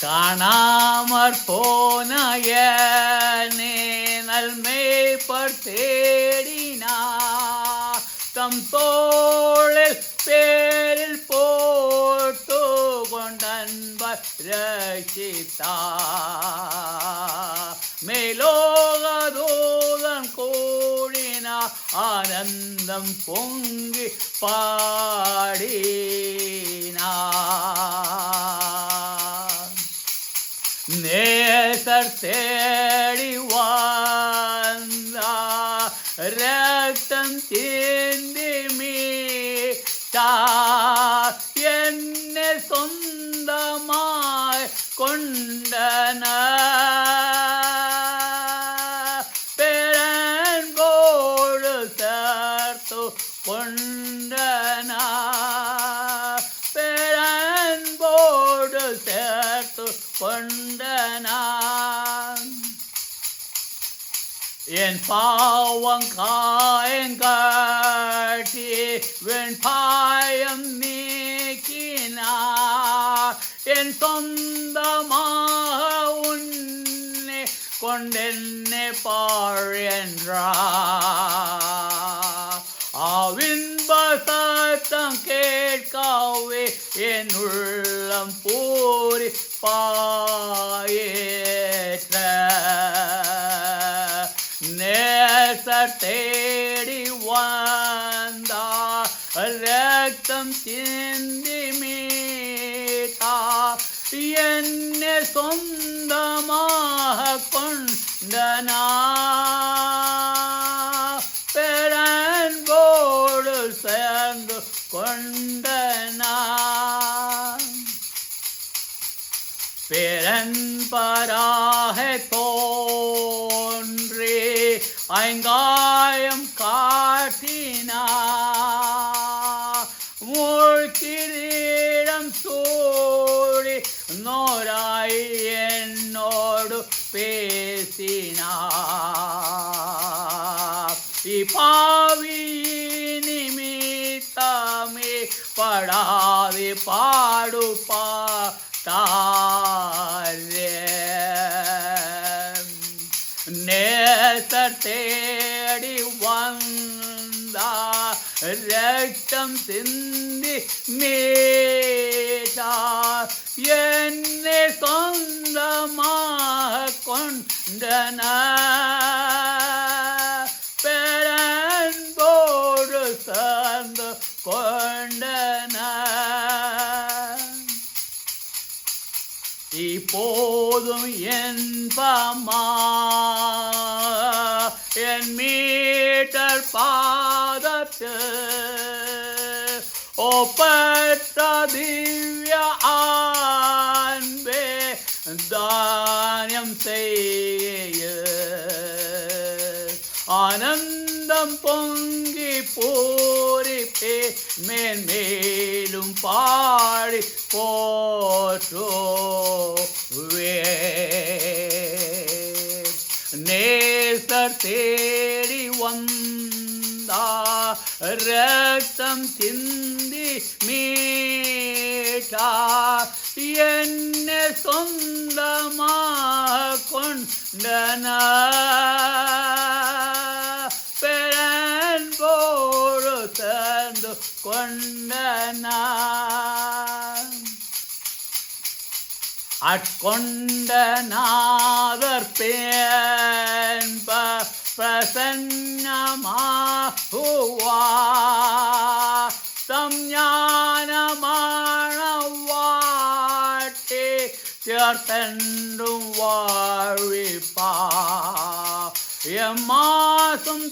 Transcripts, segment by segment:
காணாமற் போன என்னை நல்மேய்ப்பர் தேடினார். தம் தோளில் பேரில் போட்டு கொண்டன்பர் ரட்சித்தார். மேலோகதூதன் கூடினார் ஆனந்தம் பொங்கி பாடினார். நேசர் தேடி வந்தார் ரத்தம் சிந்தி மீட்டார். என்னை சொந்தமாய் கொண்டனர் பெரன்போடு சேர்த்து கொண்டனர் பெரன்போடு சேர்த்து கொண்டனர். என் பாவங்காயங்காட்டி வெண்பாயம் நீக்கினார். என் சொந்தமாக உன்னை கொண்டென்னை பாழ் என்றார். ஆவின்ப சத்தம் கேட்கவே என் உள்ளம் பூரி பாயேற்ற. நேசர் தேடி வந்தார் ரத்தம் சிந்தி மீட்டார். என்னை சொந்தமாக கொண்டனார் பெரன்போடு சேர்ந்து கொண்டனார். பெரன்பராக தோன்றி ஐங்காயம் காட்டினார். மூழ்கிரீடம் சூடி நோராய் என்னோடு பேசினார். இப்பாவி நிமித்தமே படாது பாடுபாட்டாரே. நேசர் தேடி வந்தார் ரத்தம் சிந்தி மீட்டார். என்னை சொந்தமாக கொண்டனர் பெரன்போடு சேர்ந்து கொண்டனர். இப்போதும் என்பமா என் மீட்டர் பாதத்து ஒப்பற்ற திவ்ய அன்பே தானியம் செய்ய. ஆனந்தம் பொங்கி பூரிப்பே மேன்மேலும் பாடி போற்றுவே. நேசர் தேடி வந்தார் ரத்தம் சிந்தி மீட்டார். என்னை சொந்தமாக கொண்டனர் பெரன்போடு சேர்ந்து கொண்டனர். அட்கொண்ட நாதர் பேன்ப பிரசன்னமாகுவார். சம்ஞானமான வாட்டே சேர்த்தென்றும் வாழ்விப்பார். எம்மாசும்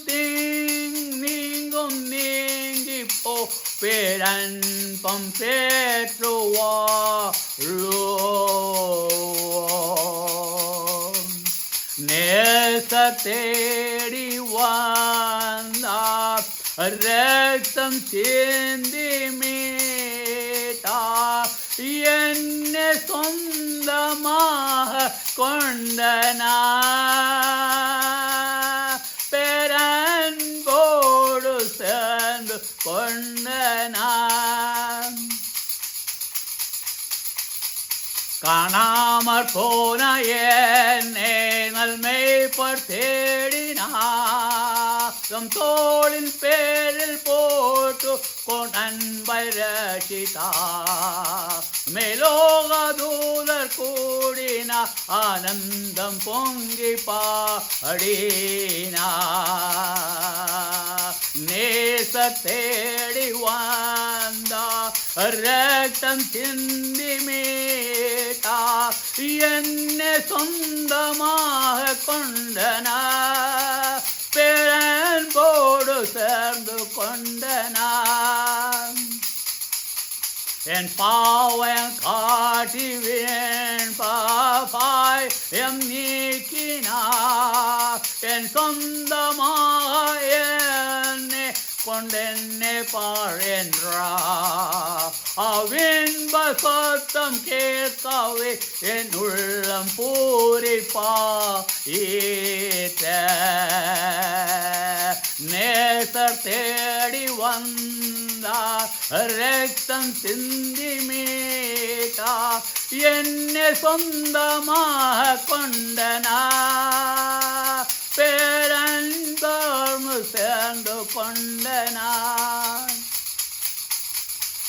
நீங்கும் நீங்கி போ பேரன்பம் பேற்றுவார். நேசர் தேடி வந்தார் ரத்தம் சிந்தி மீட்டார். என்னை சொந்தமாக கொண்டனர் பெரன்போடு சேர்ந்து கொண்டனர். காணாமற் போன என்னை நல்மெய்ப்பர் தேடினார் தம் தோளின் பேரில் போட்டு கொண்டன்பை ரட்சித்தார் மேலோக தூதர் கூடினார் ஆனந்தம் பொங்கி பாடினார் நேச தேடி வந்தார் ரத்தம் சிந்தி மீட்டார் என்னை சொந்தமாக கொண்டனார் பேரன்போடு சேர்ந்து கொண்டனார் என் பாவம் காட்டிவேன் பாபாய் எம் நீக்கினார் என் சொந்தமாக என்னை கொண்டென்னை பாழென்றார் அவின்ப சத்தம் கேட்கவே என் உள்ளம் பூரிப்பா ஈட்ட நேசர் தேடி வந்தார் ரத்தம் சிந்தி மீட்டா என்னை சொந்தமாக கொண்டனார் பேரன்பு சேர்ந்து கொண்டனார்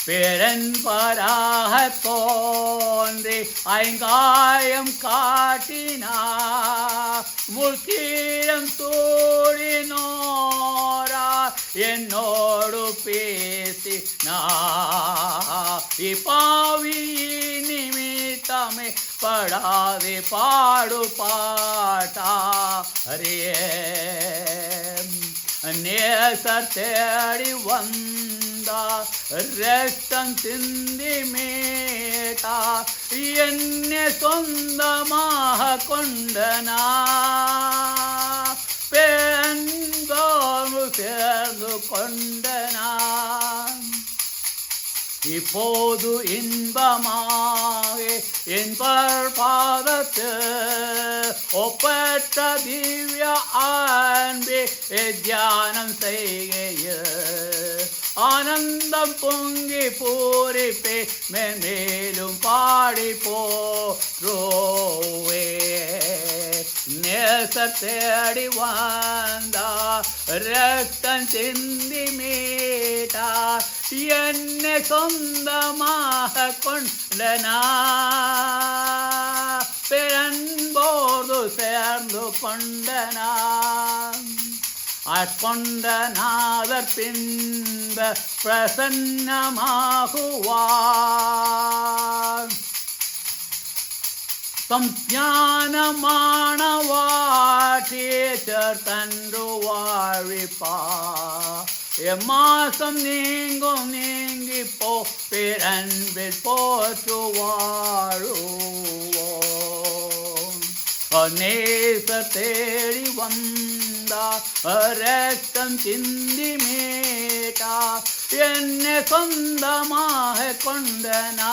பேரன்பராக தோன்றி ஐங்காயம் காட்டினார் முற்கீழம் சூடினோரா என்னோடு பேசினார் இப்பாவி நிமித்தமே படாதே பாடு பாட்டா ஹரே நேசர் தேடி வந்தார் ரத்தம் சிந்தி மீட்டா என்னை சொந்தமாக கொண்டனார் பெண்தோடு சேர்ந்து கொண்டனார் இப்போது இன்பமாக என் பாதத்து ஒப்பற்ற திவ்ய அன்பே தியானம் செய்கைய ஆனந்தம் பொங்கி பூரிப்பே மேலும் பாடி போவே நேச தேடி வந்தா ரத்தம் சிந்தி மீட்டா என்னை சொந்தமாக கொண்டனார் பெரன்போடு சேர்ந்து கொண்டனார் அட்கொண்டநாதர் பின்ப பிரசன்னமாகுவார் தம் ஞானமானவாட்டீச்சர் தன்று வாழ்விப்பார் எம்மாசம் நீங்கும் நீங்கி போ பிறன்பில் போற்று வாழுவோம் நேச தேடி வந்தா ரத்தம் சிந்தி மீட்டா என்னை சொந்தமாக கொண்டனா